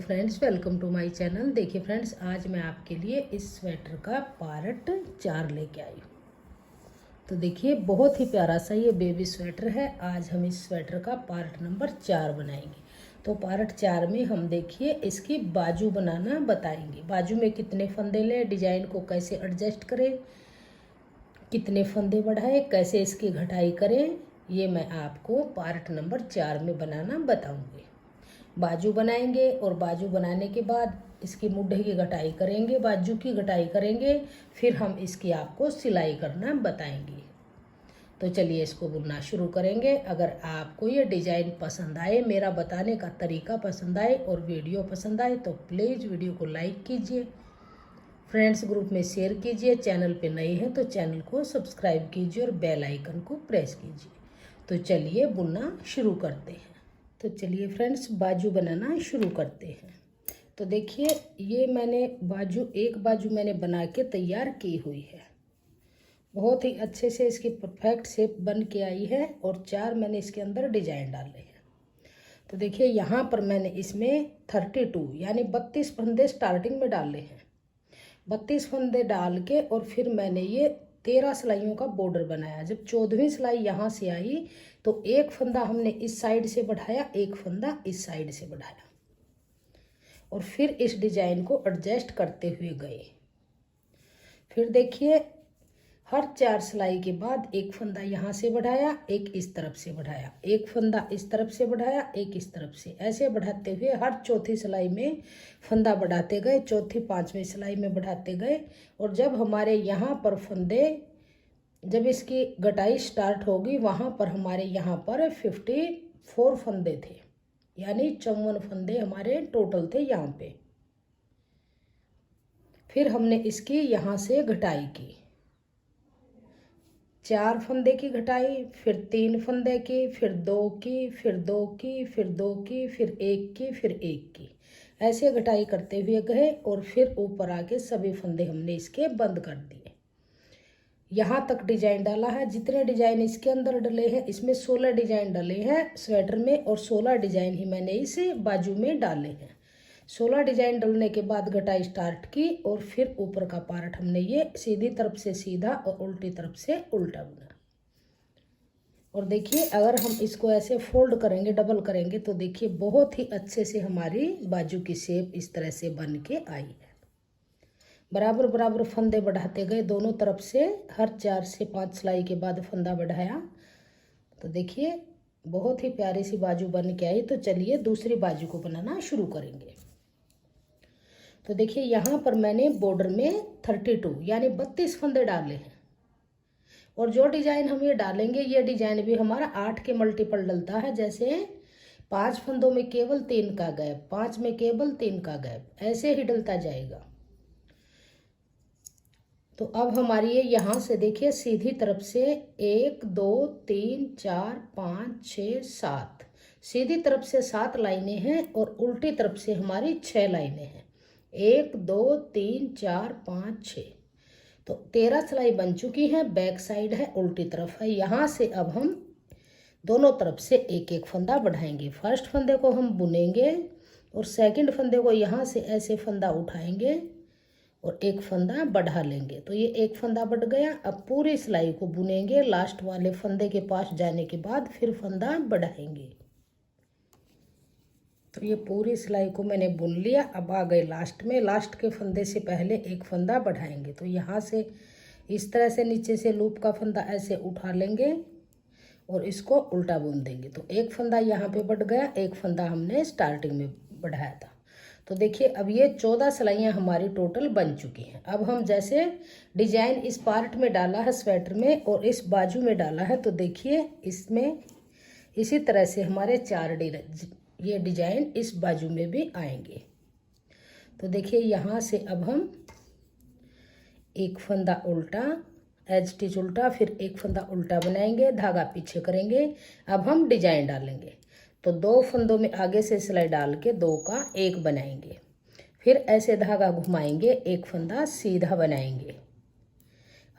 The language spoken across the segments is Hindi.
Friends, welcome to my channel. देखिए फ्रेंड्स, आज मैं आपके लिए इस स्वेटर का पार्ट 4 लेके आई हूँ। तो देखिए, बहुत ही प्यारा सा ये बेबी स्वेटर है। आज हम इस स्वेटर का पार्ट नंबर 4 बनाएंगे। तो पार्ट 4 में हम देखिए इसकी बाजू बनाना बताएंगे। बाजू में कितने फंदे लें, डिजाइन को कैसे एडजस्ट करें, कितने फंदे बढ़ाएं, कैसे इसकी घटाई करें, ये मैं आपको पार्ट नंबर 4 में बनाना बताऊंगी। बाजू बनाएंगे और बाजू बनाने के बाद इसकी मुड्ढे की घटाई करेंगे, बाजू की घटाई करेंगे, फिर हम इसकी आपको सिलाई करना बताएंगे। तो चलिए इसको बुनना शुरू करेंगे। अगर आपको ये डिज़ाइन पसंद आए, मेरा बताने का तरीका पसंद आए और वीडियो पसंद आए तो प्लीज़ वीडियो को लाइक कीजिए, फ्रेंड्स ग्रुप में शेयर कीजिए। चैनल पे नए हैं तो चैनल को सब्सक्राइब कीजिए और बेल आइकन को प्रेस कीजिए। तो चलिए बुनना शुरू करते हैं। तो चलिए फ्रेंड्स, बाजू बनाना शुरू करते हैं। तो देखिए, ये मैंने एक बाजू मैंने बना के तैयार की हुई है। बहुत ही अच्छे से इसकी परफेक्ट शेप बन के आई है और 4 मैंने इसके अंदर डिजाइन डाले हैं। तो देखिए, यहाँ पर मैंने इसमें 32 यानी 32 फंदे स्टार्टिंग में डाले हैं। 32 फंदे डाल के और फिर मैंने ये 13 सिलाइयों का बॉर्डर बनाया। जब 14वीं सिलाई यहाँ से आई तो एक फंदा हमने इस साइड से बढ़ाया, एक फंदा इस साइड से बढ़ाया और फिर इस डिजाइन को एडजस्ट करते हुए गए। फिर देखिए, हर 4 सिलाई के बाद एक फंदा यहाँ से बढ़ाया, एक इस तरफ से बढ़ाया, एक फंदा इस तरफ से बढ़ाया, एक इस तरफ से, ऐसे बढ़ाते हुए हर चौथी सिलाई में फंदा बढ़ाते गए, चौथी 5वीं सिलाई में बढ़ाते गए। और जब हमारे यहाँ पर फंदे, जब इसकी घटाई स्टार्ट होगी, वहाँ पर हमारे यहाँ पर 54 फंदे थे, यानी 54 फंदे हमारे टोटल थे यहाँ पे। फिर हमने इसकी यहाँ से घटाई की, 4 फंदे की घटाई, फिर 3 फंदे की, फिर 2 की, फिर 2 की, फिर 2 की, फिर 1 की, फिर 1 की, ऐसे घटाई करते हुए गए। और फिर ऊपर आके सभी फंदे हमने इसके बंद कर दिए। यहाँ तक डिजाइन डाला है। जितने डिजाइन इसके अंदर डले हैं, इसमें 16 डिजाइन डले हैं स्वेटर में और 16 डिजाइन ही मैंने इस बाजू में डाले हैं। 16 डिजाइन डलने के बाद घटाई स्टार्ट की और फिर ऊपर का पार्ट हमने ये सीधी तरफ से सीधा और उल्टी तरफ से उल्टा बुना। और देखिए, अगर हम इसको ऐसे फोल्ड करेंगे, डबल करेंगे, तो देखिए बहुत ही अच्छे से हमारी बाजू की शेप इस तरह से बन के आई है। बराबर बराबर फंदे बढ़ाते गए दोनों तरफ से। हर 4 से 5 सिलाई के बाद फंदा बढ़ाया। तो देखिए, बहुत ही प्यारी सी बाजू बन के आई। तो चलिए दूसरी बाजू को बनाना शुरू करेंगे। तो देखिए, यहाँ पर मैंने बॉर्डर में 32 यानी 32 फंदे डाले हैं। और जो डिजाइन हम ये डालेंगे, ये डिजाइन भी हमारा 8 के मल्टीपल डलता है। जैसे 5 फंदों में केवल 3 का गैप, 5 में केवल 3 का गैप, ऐसे ही डलता जाएगा। तो अब हमारी ये यहाँ से देखिए सीधी तरफ से 1 2 3 4 5 6 7, सीधी तरफ से 7 लाइनें हैं और उल्टी तरफ से हमारी 6 लाइनें हैं। 1 2 3 4 5 6, तो 13 सिलाई बन चुकी है। बैक साइड है, उल्टी तरफ है। यहाँ से अब हम दोनों तरफ से एक एक फंदा बढ़ाएंगे। फर्स्ट फंदे को हम बुनेंगे और सेकंड फंदे को यहाँ से ऐसे फंदा उठाएंगे और एक फंदा बढ़ा लेंगे। तो ये एक फंदा बढ़ गया। अब पूरी सिलाई को बुनेंगे, लास्ट वाले फंदे के पास जाने के बाद फिर फंदा बढ़ाएंगे। तो ये पूरी सिलाई को मैंने बुन लिया। अब आ गए लास्ट में। लास्ट के फंदे से पहले एक फंदा बढ़ाएंगे। तो यहाँ से इस तरह से नीचे से लूप का फंदा ऐसे उठा लेंगे और इसको उल्टा बुन देंगे। तो एक फंदा यहाँ पे बढ़ गया, एक फंदा हमने स्टार्टिंग में बढ़ाया था। तो देखिए, अब ये 14 सिलाइयाँ हमारी टोटल बन चुकी हैं। अब हम जैसे डिजाइन इस पार्ट में डाला है स्वेटर में और इस बाजू में डाला है, तो देखिए इसमें इसी तरह से हमारे 4 ये डिजाइन इस बाजू में भी आएंगे। तो देखिए, यहाँ से अब हम एक फंदा उल्टा, एज स्टिच उल्टा, फिर एक फंदा उल्टा बनाएंगे, धागा पीछे करेंगे। अब हम डिजाइन डालेंगे। तो 2 फंदों में आगे से सिलाई डाल के 2 का 1 बनाएंगे। फिर ऐसे धागा घुमाएंगे, एक फंदा सीधा बनाएंगे।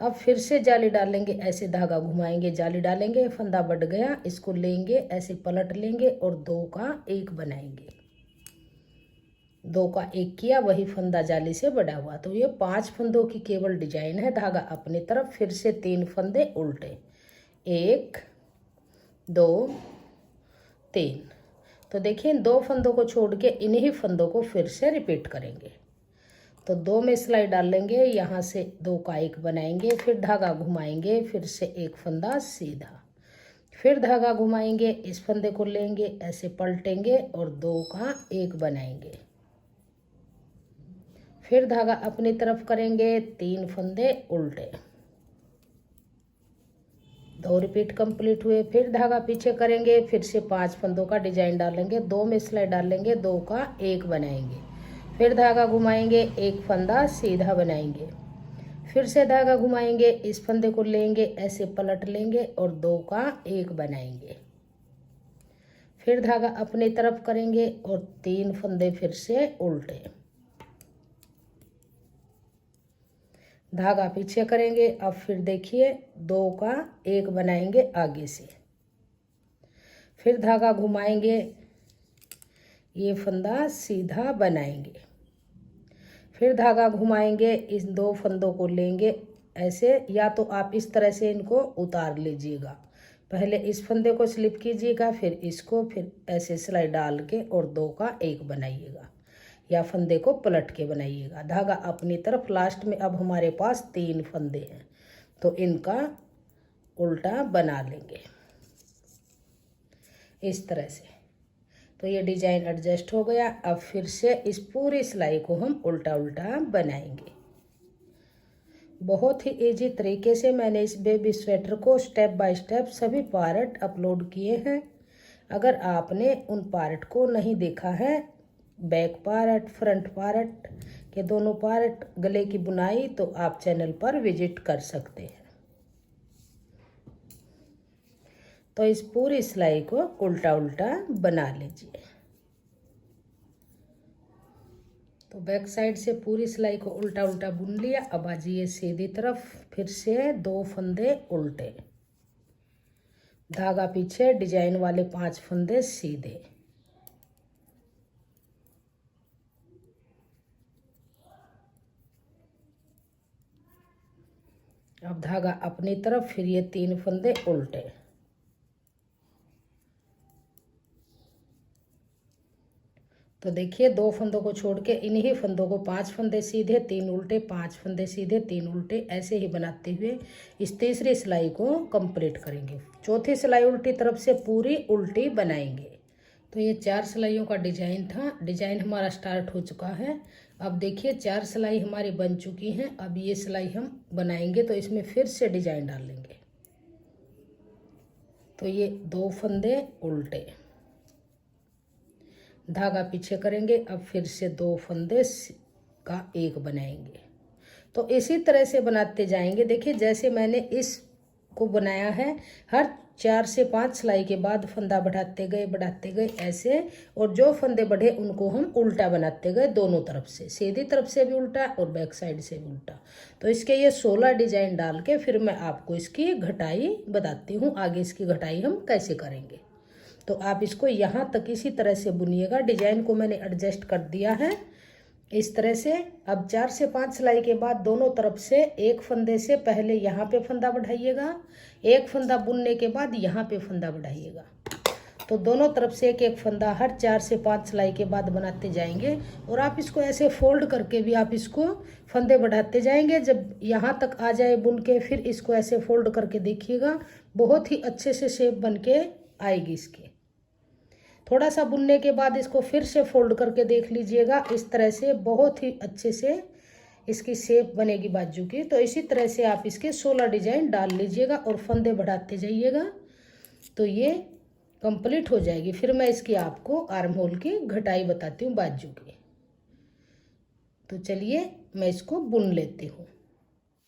अब फिर से जाली डालेंगे, ऐसे धागा घुमाएंगे, जाली डालेंगे, फंदा बढ़ गया, इसको लेंगे, ऐसे पलट लेंगे और 2 का 1 बनाएंगे। 2 का 1 किया, वही फंदा जाली से बढ़ा हुआ। तो ये 5 फंदों की केवल डिजाइन है। धागा अपनी तरफ, फिर से 3 फंदे उल्टे, 1 2 3। तो देखिए इन 2 फंदों को छोड़ के इन्हीं फंदों को फिर से रिपीट करेंगे। तो 2 में सिलाई डाल लेंगे, यहाँ से 2 का 1 बनाएंगे, फिर धागा घुमाएंगे, फिर से 1 फंदा सीधा, फिर धागा घुमाएंगे, इस फंदे को लेंगे, ऐसे पलटेंगे और 2 का 1 बनाएंगे, फिर धागा अपनी तरफ करेंगे, 3 फंदे उल्टे, 2 रिपीट कंप्लीट हुए। फिर धागा पीछे करेंगे, फिर से 5 फंदों का डिजाइन डालेंगे, 2 में सिलाई डाल लेंगे, 2 का 1 बनाएंगे, फिर धागा घुमाएंगे, 1 फंदा सीधा बनाएंगे, फिर से धागा घुमाएंगे, इस फंदे को लेंगे, ऐसे पलट लेंगे और 2 का 1 बनाएंगे, फिर धागा अपनी तरफ करेंगे और 3 फंदे फिर से उल्टे, धागा पीछे करेंगे। अब फिर देखिए 2 का 1 बनाएंगे आगे से, फिर धागा घुमाएंगे, ये फंदा सीधा बनाएंगे, फिर धागा घुमाएंगे, इस 2 फंदों को लेंगे ऐसे, या तो आप इस तरह से इनको उतार लीजिएगा, पहले इस फंदे को स्लिप कीजिएगा, फिर इसको, फिर ऐसे सिलाई डाल के और 2 का 1 बनाइएगा, या फंदे को पलट के बनाइएगा। धागा अपनी तरफ, लास्ट में अब हमारे पास 3 फंदे हैं तो इनका उल्टा बना लेंगे इस तरह से। तो ये डिजाइन एडजस्ट हो गया। अब फिर से इस पूरी सिलाई को हम उल्टा उल्टा बनाएंगे। बहुत ही इजी तरीके से मैंने इस बेबी स्वेटर को स्टेप बाय स्टेप सभी पार्ट अपलोड किए हैं। अगर आपने उन पार्ट को नहीं देखा है, बैक पार्ट, फ्रंट पार्ट के दोनों पार्ट, गले की बुनाई, तो आप चैनल पर विजिट कर सकते हैं। तो इस पूरी सिलाई को उल्टा उल्टा बना लीजिए। तो बैक साइड से पूरी सिलाई को उल्टा उल्टा बुन लिया। अब आ जाइए सीधी तरफ, फिर से 2 फंदे उल्टे, धागा पीछे, डिजाइन वाले 5 फंदे सीधे, अब धागा अपनी तरफ, फिर ये 3 फंदे उल्टे, तो देखिए 2 फंदों को छोड़ के इन्हीं फंदों को 5 फंदे सीधे, 3 उल्टे, 5 फंदे सीधे, 3 उल्टे, ऐसे ही बनाते हुए इस तीसरी सिलाई को कंप्लीट करेंगे। चौथी सिलाई उल्टी तरफ से पूरी उल्टी बनाएंगे। तो ये 4 सिलाइयों का डिजाइन था। डिजाइन हमारा स्टार्ट हो चुका है। अब देखिए 4 सिलाई हमारी बन चुकी हैं। अब ये सिलाई हम बनाएंगे तो इसमें फिर से डिजाइन डाल लेंगे। तो ये 2 फंदे उल्टे, धागा पीछे करेंगे, अब फिर से 2 फंदे का 1 बनाएंगे। तो इसी तरह से बनाते जाएंगे। देखिए जैसे मैंने इसको बनाया है, हर 4 से 5 सिलाई के बाद फंदा बढ़ाते गए ऐसे, और जो फंदे बढ़े उनको हम उल्टा बनाते गए, दोनों तरफ से, सीधी तरफ से भी उल्टा और बैक साइड से भी उल्टा। तो इसके ये 16 डिजाइन डाल के फिर मैं आपको इसकी घटाई बताती हूँ, आगे इसकी घटाई हम कैसे करेंगे। तो आप इसको यहाँ तक इसी तरह से बुनिएगा। डिजाइन को मैंने एडजस्ट कर दिया है इस तरह से। अब 4 से 5 सिलाई के बाद दोनों तरफ से 1 फंदे से पहले यहाँ पे फंदा बढ़ाइएगा, 1 फंदा बुनने के बाद यहाँ पे फंदा बढ़ाइएगा। तो दोनों तरफ से 1-1 फंदा हर 4 से 5 सिलाई के बाद बनाते जाएंगे। और आप इसको ऐसे फोल्ड करके भी आप इसको फंदे बढ़ाते जाएंगे। जब यहाँ तक आ जाए बुन के, फिर इसको ऐसे फोल्ड करके देखिएगा, बहुत ही अच्छे से शेप बन के आएगी इसकी। थोड़ा सा बुनने के बाद इसको फिर से फोल्ड करके देख लीजिएगा, इस तरह से बहुत ही अच्छे से इसकी शेप बनेगी बाजू की। तो इसी तरह से आप इसके 16 डिजाइन डाल लीजिएगा और फंदे बढ़ाते जाइएगा, तो ये कंप्लीट हो जाएगी। फिर मैं इसकी आपको आर्म होल की घटाई बताती हूँ बाजू की। तो चलिए मैं इसको बुन लेती हूँ।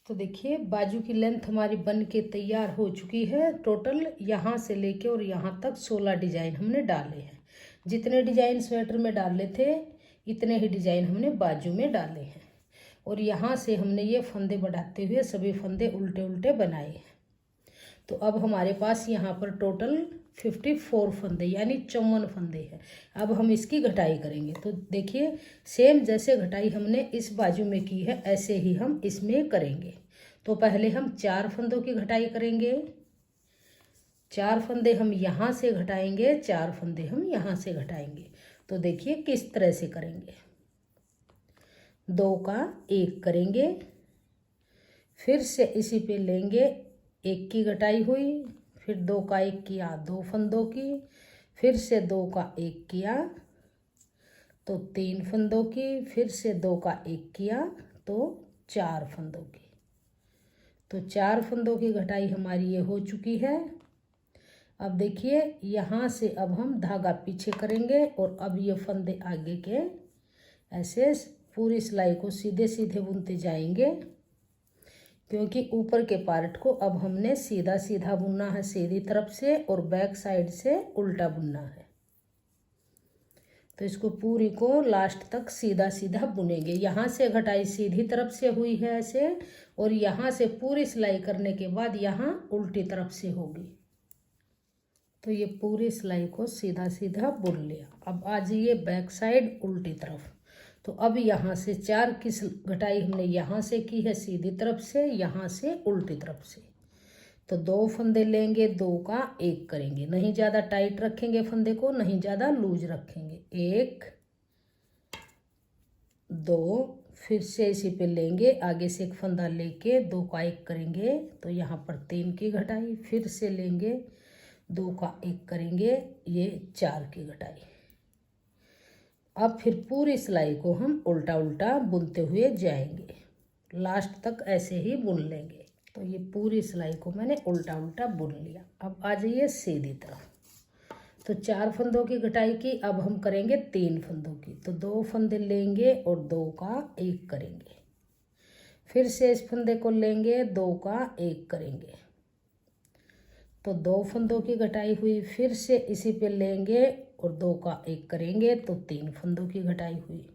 तो देखिए बाजू की लेंथ हमारी बन के तैयार हो चुकी है। टोटल यहाँ से लेके और यहाँ तक 16 डिजाइन हमने डाले हैं। जितने डिजाइन स्वेटर में डाले थे इतने ही डिजाइन हमने बाजू में डाले हैं। और यहाँ से हमने ये फंदे बढ़ाते हुए सभी फंदे उल्टे उल्टे बनाए हैं। तो अब हमारे पास यहाँ पर टोटल 54 फंदे यानी 54 फंदे हैं। अब हम इसकी घटाई करेंगे। तो देखिए सेम जैसे घटाई हमने इस बाजू में की है ऐसे ही हम इसमें करेंगे। तो पहले हम 4 फंदों की घटाई करेंगे। 4 फंदे हम यहाँ से घटाएंगे, 4 फंदे हम यहाँ से घटाएंगे। तो देखिए किस तरह से करेंगे। 2 का 1 करेंगे, फिर से इसी पे लेंगे, 1 की घटाई हुई, फिर 2 का 1 किया 2 फंदों की, फिर से 2 का 1 किया तो 3 फंदों की, फिर से 2 का 1 किया तो 4 फंदों की। तो 4 फंदों की घटाई हमारी ये हो चुकी है। अब देखिए यहाँ से अब हम धागा पीछे करेंगे और अब ये फंदे आगे के ऐसे पूरी सिलाई को सीधे सीधे बुनते जाएंगे, क्योंकि ऊपर के पार्ट को अब हमने सीधा सीधा बुनना है सीधी तरफ से और बैक साइड से उल्टा बुनना है। तो इसको पूरी को लास्ट तक सीधा सीधा बुनेंगे। यहाँ से घटाई सीधी तरफ से हुई है ऐसे, और यहाँ से पूरी सिलाई करने के बाद यहाँ उल्टी तरफ से होगी। तो ये पूरी सिलाई को सीधा सीधा बुन लिया। अब आ जाइए बैक साइड उल्टी तरफ। तो अब यहाँ से 4 की घटाई हमने यहाँ से की है सीधी तरफ से, यहाँ से उल्टी तरफ से। तो 2 फंदे लेंगे, 2 का 1 करेंगे, नहीं ज़्यादा टाइट रखेंगे फंदे को, नहीं ज़्यादा लूज रखेंगे। 1 2, फिर से इसी पे लेंगे, आगे से एक फंदा लेके 2 का 1 करेंगे तो यहाँ पर 3 की घटाई, फिर से लेंगे 2 का 1 करेंगे, ये 4 की घटाई। अब फिर पूरी सिलाई को हम उल्टा उल्टा बुनते हुए जाएंगे, लास्ट तक ऐसे ही बुन लेंगे। तो ये पूरी सिलाई को मैंने उल्टा उल्टा बुन लिया। अब आ जाइए सीधी तरफ। तो 4 फंदों की घटाई की, अब हम करेंगे 3 फंदों की। तो 2 फंदे लेंगे और 2 का 1 करेंगे, फिर से इस फंदे को लेंगे, 2 का 1 करेंगे तो 2 फंदों की घटाई हुई, फिर से इसी पे लेंगे और 2 का 1 करेंगे तो 3 फंदों की घटाई हुई।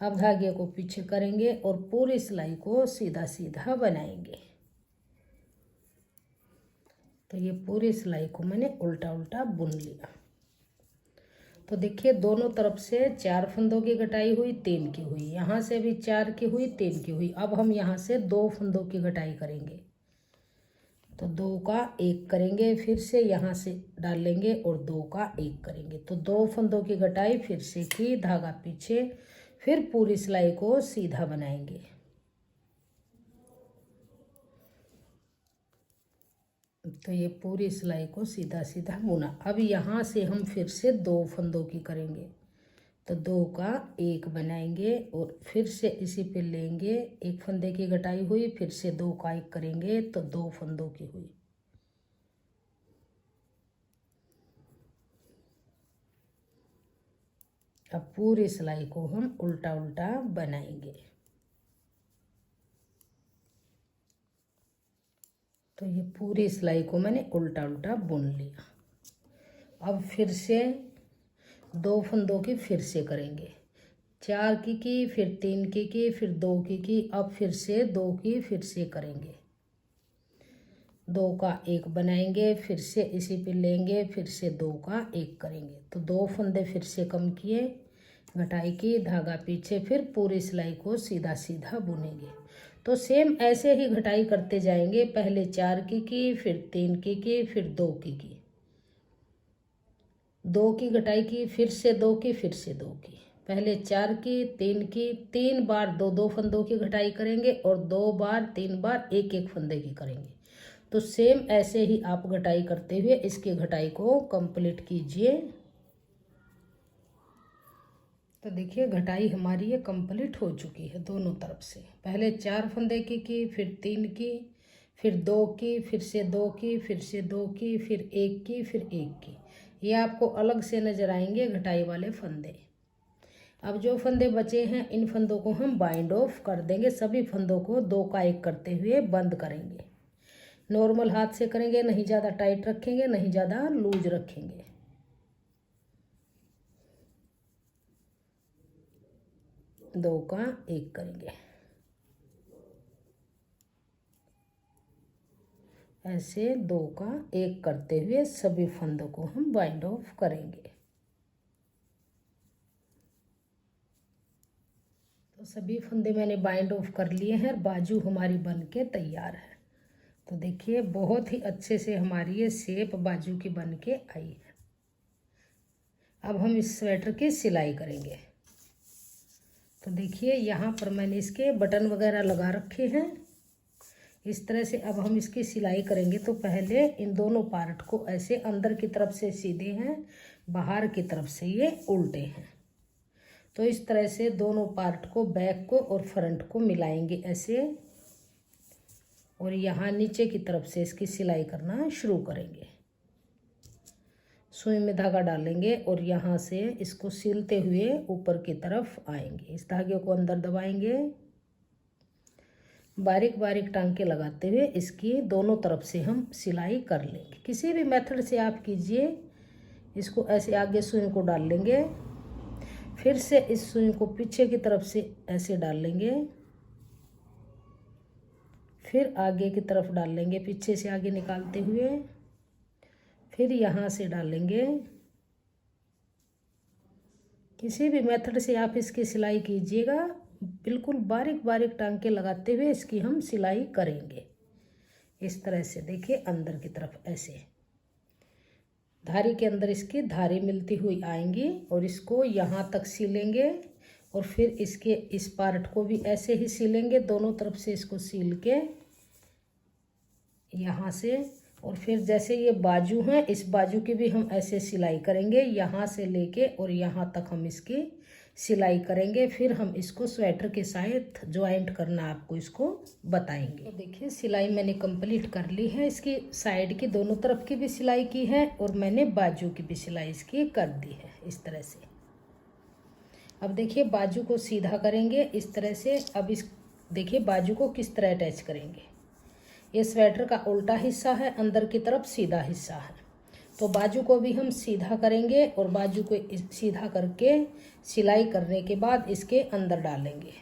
अब धागे को पीछे करेंगे और पूरी सिलाई को सीधा सीधा बनाएंगे। तो ये पूरी सिलाई को मैंने उल्टा उल्टा बुन लिया। तो देखिए दोनों तरफ से 4 फंदों की घटाई हुई, 3 की हुई, यहाँ से भी 4 की हुई, 3 की हुई। अब हम यहाँ से 2 फंदों की घटाई करेंगे। तो 2 का 1 करेंगे, फिर से यहाँ से डालेंगे और 2 का 1 करेंगे। तो 2 फंदों की घटाई फिर से की, धागा पीछे, फिर पूरी सिलाई को सीधा बनाएंगे। तो ये पूरी सिलाई को सीधा सीधा बुना। अब यहाँ से हम फिर से 2 फंदों की करेंगे। तो 2 का 1 बनाएंगे और फिर से इसी पे लेंगे, 1 फंदे की घटाई हुई, फिर से 2 का 1 करेंगे तो 2 फंदों की हुई। अब पूरी सिलाई को हम उल्टा उल्टा बनाएंगे। तो ये पूरी सिलाई को मैंने उल्टा उल्टा बुन लिया। अब फिर से 2 फंदों की फिर से करेंगे। 4 की, फिर 3 की, फिर 2 की, अब फिर से 2 की फिर से करेंगे। 2 का 1 बनाएंगे, फिर से इसी पे लेंगे, फिर से 2 का 1 करेंगे। तो 2 फंदे फिर से कम किए, घटाई की, धागा पीछे, फिर पूरी सिलाई को सीधा सीधा बुनेंगे। तो सेम ऐसे ही घटाई करते जाएंगे। पहले 4 की, फिर 3 की, फिर 2 की। 2 की घटाई की, फिर से 2 की, फिर से 2 की। पहले 4 की, 3 बार 2 फंदों की घटाई करेंगे और 2 बार 3 बार 1 फंदे की करेंगे। तो सेम ऐसे ही आप घटाई करते हुए इसकी घटाई को कंप्लीट कीजिए। तो देखिए घटाई हमारी ये कंप्लीट हो चुकी है दोनों तरफ से। पहले 4 फंदे की, फिर 3 की, फिर 2 की, फिर से 2 की, फिर से 2 की, फिर 1 की, फिर 1 की। ये आपको अलग से नजर आएंगे घटाई वाले फंदे। अब जो फंदे बचे हैं इन फंदों को हम बाइंड ऑफ कर देंगे। सभी फंदों को 2 का 1 करते हुए बंद करेंगे। नॉर्मल हाथ से करेंगे, नहीं ज़्यादा टाइट रखेंगे, नहीं ज़्यादा लूज रखेंगे। दो का 1 करेंगे। ऐसे दो का एक करते हुए सभी फंदों को हम बाइंड ऑफ करेंगे। तो सभी फंदे मैंने बाइंड ऑफ कर लिए हैं और बाजू हमारी बन के तैयार है। तो देखिए बहुत ही अच्छे से हमारी ये शेप बाजू की बन के आई है। अब हम इस स्वेटर की सिलाई करेंगे। तो देखिए यहाँ पर मैंने इसके बटन वगैरह लगा रखे हैं इस तरह से। अब हम इसकी सिलाई करेंगे। तो पहले इन दोनों पार्ट को ऐसे अंदर की तरफ से सीधे हैं, बाहर की तरफ से ये उल्टे हैं। तो इस तरह से दोनों पार्ट को, बैक को और फ्रंट को मिलाएंगे ऐसे, और यहाँ नीचे की तरफ से इसकी सिलाई करना शुरू करेंगे। सुई में धागा डालेंगे और यहाँ से इसको सिलते हुए ऊपर की तरफ आएंगे। इस धागे को अंदर दबाएंगे, बारीक बारीक टांके लगाते हुए इसकी दोनों तरफ से हम सिलाई कर लेंगे। किसी भी मेथड से आप कीजिए। इसको ऐसे आगे सुई को डाल लेंगे, फिर से इस सुई को पीछे की तरफ से ऐसे डाल लेंगे, फिर आगे की तरफ डाल लेंगे पीछे से आगे निकालते हुए, फिर यहाँ से डालेंगे। किसी भी मेथड से आप इसकी सिलाई कीजिएगा। बिल्कुल बारीक बारीक टांके लगाते हुए इसकी हम सिलाई करेंगे। इस तरह से देखिए अंदर की तरफ ऐसे धारी के अंदर इसकी धारी मिलती हुई आएंगी और इसको यहाँ तक सिलेंगे और फिर इसके इस पार्ट को भी ऐसे ही सिलेंगे। दोनों तरफ से इसको सिल के यहाँ से, और फिर जैसे ये बाजू हैं इस बाजू की भी हम ऐसे सिलाई करेंगे, यहाँ से लेके और यहाँ तक हम इसकी सिलाई करेंगे। फिर हम इसको स्वेटर के साथ ज्वाइंट करना आपको इसको बताएंगे। तो देखिए सिलाई मैंने कंप्लीट कर ली है। इसकी साइड की दोनों तरफ की भी सिलाई की है और मैंने बाजू की भी सिलाई इसकी कर दी है इस तरह से। अब देखिए बाजू को सीधा करेंगे इस तरह से। अब इस देखिए बाजू को किस तरह अटैच करेंगे। ये स्वेटर का उल्टा हिस्सा है, अंदर की तरफ सीधा हिस्सा है। तो बाजू को भी हम सीधा करेंगे और बाजू को सीधा करके सिलाई करने के बाद इसके अंदर डालेंगे,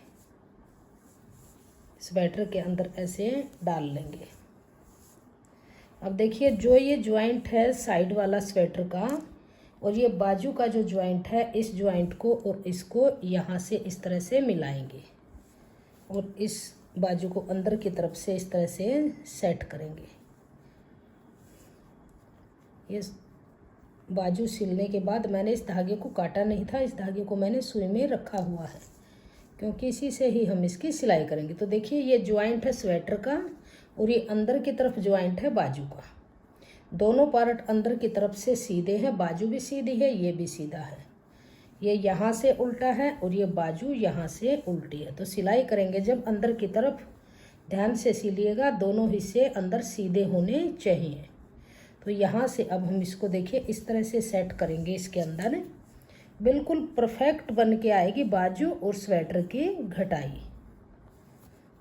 स्वेटर के अंदर ऐसे डाल लेंगे। अब देखिए जो ये ज्वाइंट है साइड वाला स्वेटर का और ये बाजू का जो ज्वाइंट है, इस ज्वाइंट को और इसको यहाँ से इस तरह से मिलाएंगे और इस बाजू को अंदर की तरफ से इस तरह से सेट करेंगे। ये बाजू सिलने के बाद मैंने इस धागे को काटा नहीं था, इस धागे को मैंने सुई में रखा हुआ है क्योंकि इसी से ही हम इसकी सिलाई करेंगे। तो देखिए ये ज्वाइंट है स्वेटर का और ये अंदर की तरफ ज्वाइंट है बाजू का। दोनों पार्ट अंदर की तरफ से सीधे हैं, बाजू भी सीधी है, ये भी सीधा है। ये यहाँ से उल्टा है और ये बाजू यहाँ से उल्टी है। तो सिलाई करेंगे जब अंदर की तरफ, ध्यान से सिलिएगा, दोनों हिस्से अंदर सीधे होने चाहिए। तो यहाँ से अब हम इसको देखिए इस तरह से सेट करेंगे। इसके अंदर बिल्कुल परफेक्ट बन के आएगी बाजू और स्वेटर की घटाई।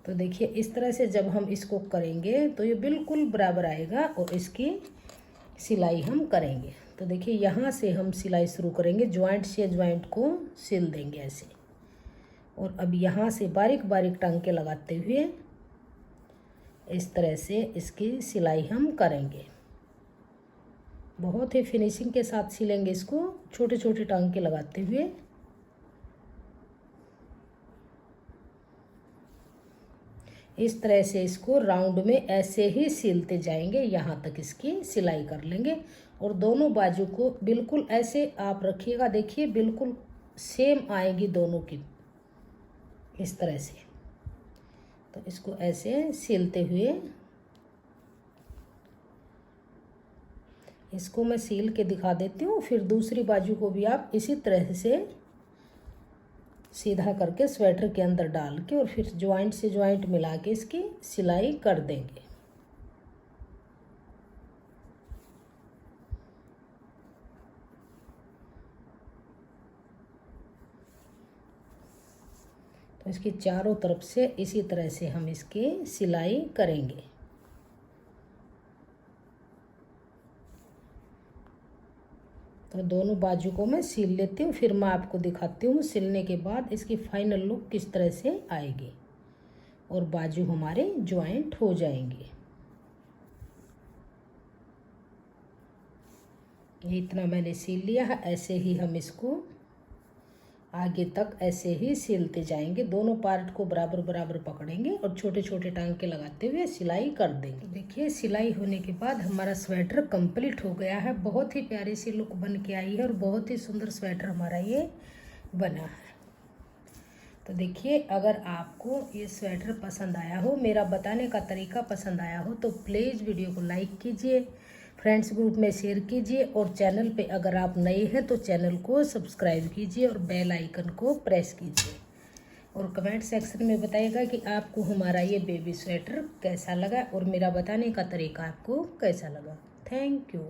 तो देखिए इस तरह से जब हम इसको करेंगे तो ये बिल्कुल बराबर आएगा और इसकी सिलाई हम करेंगे। तो देखिए यहाँ से हम सिलाई शुरू करेंगे, ज्वाइंट से ज्वाइंट को सिल देंगे ऐसे। और अब यहाँ से बारीक बारीक टांके लगाते हुए इस तरह से इसकी सिलाई हम करेंगे। बहुत ही फिनिशिंग के साथ सिलेंगे इसको, छोटे छोटे टांके लगाते हुए। इस तरह से इसको राउंड में ऐसे ही सिलते जाएंगे, यहाँ तक इसकी सिलाई कर लेंगे। और दोनों बाजू को बिल्कुल ऐसे आप रखिएगा, देखिए बिल्कुल सेम आएगी दोनों की इस तरह से। तो इसको ऐसे सिलते हुए इसको मैं सील के दिखा देती हूँ। फिर दूसरी बाजू को भी आप इसी तरह से सीधा करके स्वेटर के अंदर डाल के और फिर ज्वाइंट से ज्वाइंट मिला के इसकी सिलाई कर देंगे। तो इसकी चारों तरफ से इसी तरह से हम इसकी सिलाई करेंगे। तो दोनों बाजू को मैं सिल लेती हूँ, फिर मैं आपको दिखाती हूँ सिलने के बाद इसकी फाइनल लुक किस तरह से आएगी और बाजू हमारे ज्वाइंट हो जाएंगे। ये इतना मैंने सिल लिया है। ऐसे ही हम इसको आगे तक ऐसे ही सिलते जाएंगे। दोनों पार्ट को बराबर बराबर पकड़ेंगे और छोटे छोटे टांके लगाते हुए सिलाई कर देंगे। तो देखिए सिलाई होने के बाद हमारा स्वेटर कंप्लीट हो गया है। बहुत ही प्यारी सी लुक बन के आई है और बहुत ही सुंदर स्वेटर हमारा ये बना है। तो देखिए अगर आपको ये स्वेटर पसंद आया हो, मेरा बताने का तरीका पसंद आया हो, तो प्लीज़ वीडियो को लाइक कीजिए, फ्रेंड्स ग्रुप में शेयर कीजिए और चैनल पे अगर आप नए हैं तो चैनल को सब्सक्राइब कीजिए और बेल आइकन को प्रेस कीजिए और कमेंट सेक्शन में बताइएगा कि आपको हमारा ये बेबी स्वेटर कैसा लगा और मेरा बताने का तरीका आपको कैसा लगा। Thank you.